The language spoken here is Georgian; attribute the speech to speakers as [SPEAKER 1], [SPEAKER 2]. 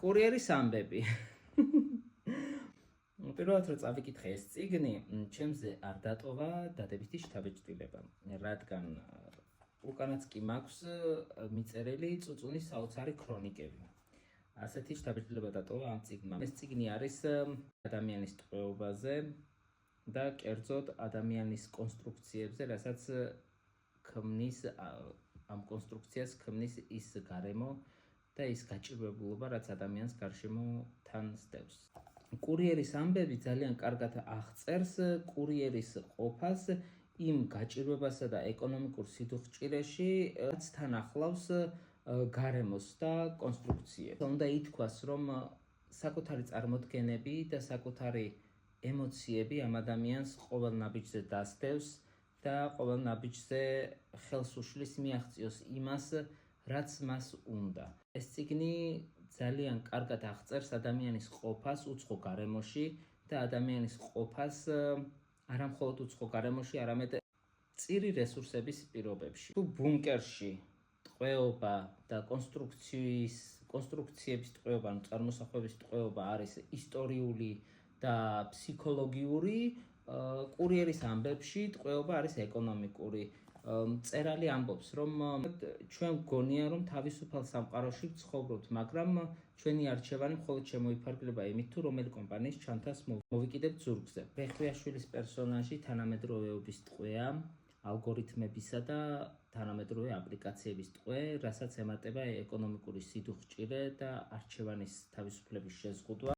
[SPEAKER 1] კურიერის ამბები. პირველად რომ წავიკითხე ეს წიგნი, ჩემზე არ დატოვა დადებითი შთაბეჭდილება, რადგან უკანაც კი მაქვს მიწერილი წუწუნის საოცარი ქრონიკები. ასეთი შთაბეჭდილება დატოვა ამ წიგნმა. ეს წიგნი არის ადამიანის ტყვეობაზე და კერძოდ ადამიანის კონსტრუქციებზე, რასაც ქმნის ამ კონსტრუქციას ქმნის ის გარემო და ის გაჭირვებულობა, რაც ადამიანს გარშემო თან სდევს. კურიერის ამბები ძალიან კარგად აღწერს კურიერის ყოფას იმ გაჭირვებასა და ეკონომიკურ სიდუხჭირეში, რაც თან ახლავს გარემოს და კონსტრუქციებს. უნდა ითქვას, რომ საკუთარი წარმოდგენები და საკუთარი ემოციები ამ ადამიანს ყოველ ნაბიჯზე დასდევს და ყოველ ნაბიჯზე ხელს უშლის მიაღწიოს იმას, რაც მას უნდა. ეს წიგნი ძალიან კარგად აღწერს ადამიანის ყოფას უცხო გარემოში და ადამიანის ყოფას არა მხოლოდ უცხო გარემოში, არამედ წირი რესურსების პირობებში. თუ ბუნკერში ტყვეობა და კონსტრუქციების ტყვეობა, წარმოსახვების ტყვეობა არის ისტორიული და ფსიქოლოგიური, კურიერის ამბებში ტყვეობა არის ეკონომიკური. მწერალი ამბობს, რომ ჩვენ გონია, რომ თავისუფალ სამყაროში ვცხოვრობთ, მაგრამ ჩვენი არჩევანი მხოლოდ შემოიფარგლება იმით, თუ რომელი კომპანიის ჩანთას მოვიკიდებთ ზურგზე. ბეხვიაშვილის პერსონაჟი თანამედროვეობის ტყვეა, ალგორითმებისა და თანამედროვე აპლიკაციების ტყვე, რასაც ემატება ეკონომიკური სიდუხჭირე და არჩევანის თავისუფლების შეზღუდვა.